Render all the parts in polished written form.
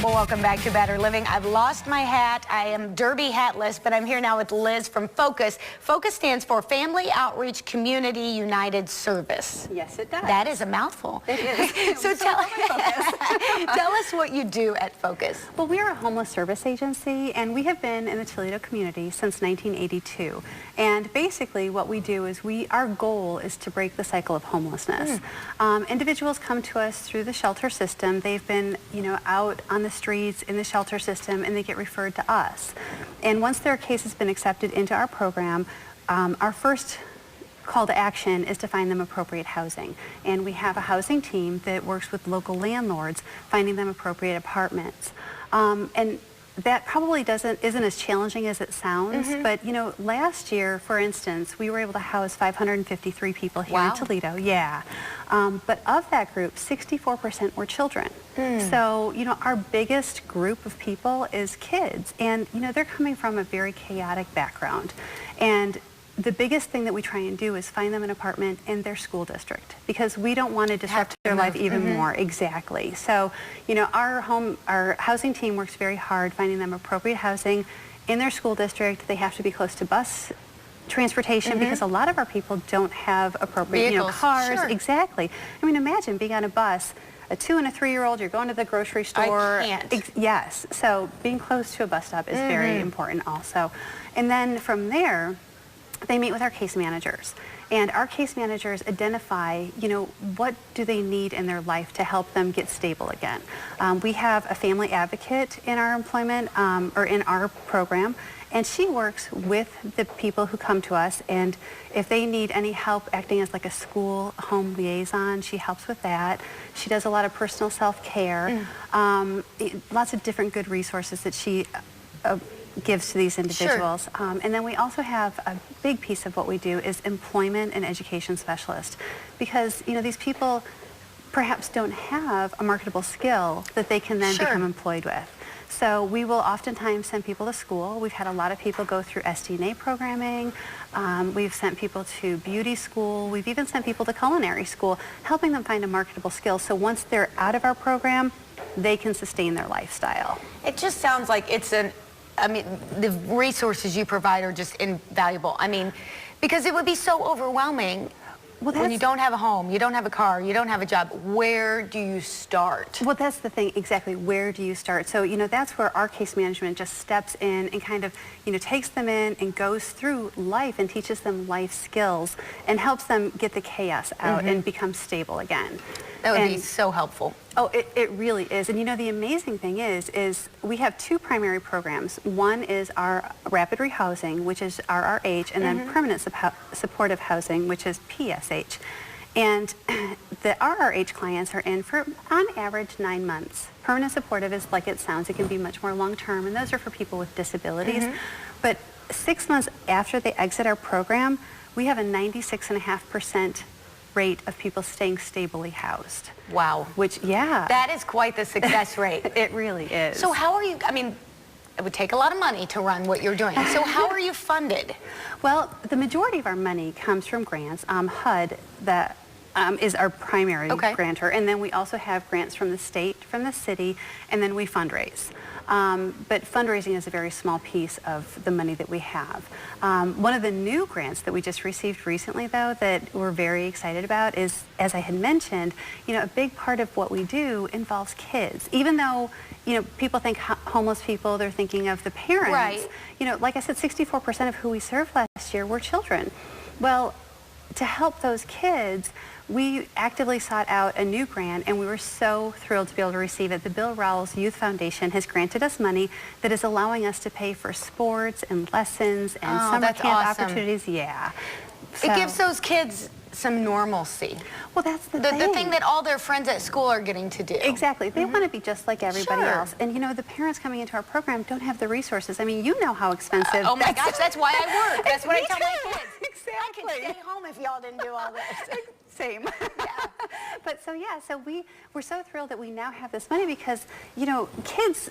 Well, welcome back to Better Living. I've lost my hat. I am derby hatless, but I'm here now with Liz from Focus. Focus stands for Family Outreach Community United Service. Yes, it does. That is a mouthful. It is. So tell us what you do at Focus. Well, we are a homeless service agency, and we have been in the Toledo community since 1982. And basically what we do is our goal is to break the cycle of homelessness. Individuals come to us through the shelter system. They've been, out on the streets in the shelter system, and they get referred to us. And once their case has been accepted into our program, our first call to action is to find them appropriate housing. And we have a housing team that works with local landlords, finding them appropriate apartments. And that probably isn't as challenging as it sounds, but last year, for instance, we were able to house 553 people here in Toledo. Yeah. But of that group, 64% were children. So, our biggest group of people is kids, and they're coming from a very chaotic background. And the biggest thing that we try and do is find them an apartment in their school district, because we don't want to disrupt their life even more. Exactly. So, our housing team works very hard finding them appropriate housing in their school district. They have to be close to bus transportation, because a lot of our people don't have appropriate cars. Exactly. I mean, imagine being on a bus, a 2- and a 3-year-old, you're going to the grocery store. I can't. Yes. So being close to a bus stop is very important also. And then from there, they meet with our case managers, and our case managers identify, what do they need in their life to help them get stable again. We have a family advocate in our employment, or in our program, and she works with the people who come to us, and if they need any help acting as like a school home liaison, she helps with that. She does a lot of personal self-care, lots of different good resources that she gives to these individuals. And then we also have a big piece of what we do is employment and education specialist, because these people perhaps don't have a marketable skill that they can then become employed with. So we will oftentimes send people to school. We've had a lot of people go through SDNA programming. We've sent people to beauty school. We've even sent people to culinary school, helping them find a marketable skill. So once they're out of our program, they can sustain their lifestyle. It just sounds like the resources you provide are just invaluable. Because it would be so overwhelming when you don't have a home, you don't have a car, you don't have a job. Where do you start? Well, that's the thing, exactly. Where do you start? So, that's where our case management just steps in and kind of, takes them in and goes through life and teaches them life skills and helps them get the chaos out and become stable again. That would be so helpful. Oh, it really is. And the amazing thing is we have 2 primary programs. One is our rapid rehousing, which is RRH, and then permanent supportive housing, which is PSH. And the RRH clients are in for, on average, 9 months. Permanent supportive is like it sounds. It can be much more long-term, and those are for people with disabilities. But 6 months after they exit our program, we have a 96.5% rate of people staying stably housed. Wow. That is quite the success rate. It really is. So how are you, it would take a lot of money to run what you're doing. So how are you funded? Well, the majority of our money comes from grants. HUD, that is our primary grantor, and then we also have grants from the state, from the city, and then we fundraise. But fundraising is a very small piece of the money that we have. One of the new grants that we just received recently, though, that we're very excited about is, as I had mentioned, a big part of what we do involves kids. Even though, people think homeless people, they're thinking of the parents. Right. Like I said, 64% of who we served last year were children. Well, to help those kids, we actively sought out a new grant, and we were so thrilled to be able to receive it. The Bill Rowell's Youth Foundation has granted us money that is allowing us to pay for sports and lessons and summer camp opportunities. Yeah. It gives those kids some normalcy. Well, that's the thing. The thing that all their friends at school are getting to do. Exactly. They want to be just like everybody else. And the parents coming into our program don't have the resources. You know how expensive. Oh my gosh, that's why I work. That's what I tell my kids. Exactly. I could stay home if y'all didn't do all this. Same. But so we're so thrilled that we now have this money, because kids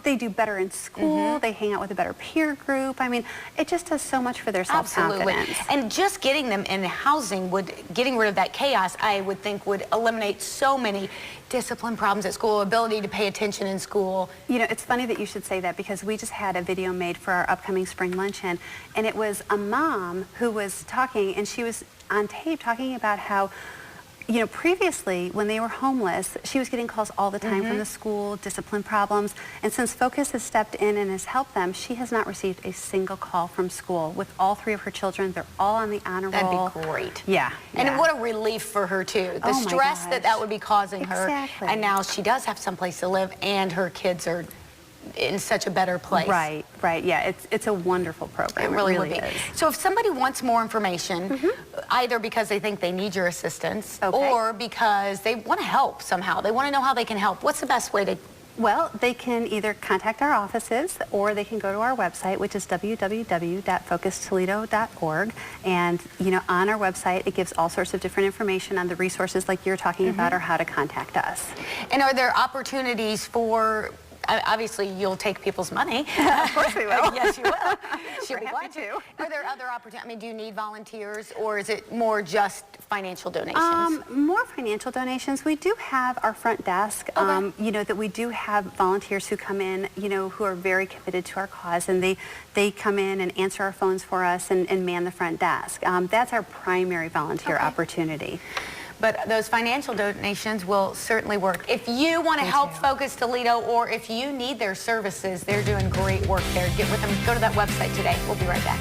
they do better in school, they hang out with a better peer group. I mean, it just does so much for their self-confidence. And just getting them in housing getting rid of that chaos, I would think would eliminate so many discipline problems at school, ability to pay attention in school. You know, it's funny that you should say that because we just had a video made for our upcoming spring luncheon, and it was a mom who was talking, and she was on tape talking about how, you know, previously when they were homeless, she was getting calls all the time from the school, discipline problems, and since Focus has stepped in and has helped them, she has not received a single call from school. With all 3 of her children, they're all on the honor roll. That'd be great. Yeah. And what a relief for her too. The stress that would be causing her. And now she does have someplace to live and her kids are in such a better place. Right, right. Yeah, it's a wonderful program. It really would be. is. So if somebody wants more information, either because they think they need your assistance or because they want to help somehow, they want to know how they can help, what's the best way to? Well, they can either contact our offices or they can go to our website, which is www.focustoledo.org. And, you know, on our website, it gives all sorts of different information on the resources like you're talking about or how to contact us. And are there opportunities for, obviously, you'll take people's money. Of course we will. Yes, you will. She'll be We're glad happy to. Are there other opportunities? I mean, do you need volunteers, or is it more just financial donations? More financial donations. We do have our front desk, you know, that we do have volunteers who come in, you know, who are very committed to our cause, and they come in and answer our phones for us and man the front desk. That's our primary volunteer opportunity. But those financial donations will certainly work. If you want to help Focus Toledo, or if you need their services, they're doing great work there. Get with them. Go to that website today. We'll be right back.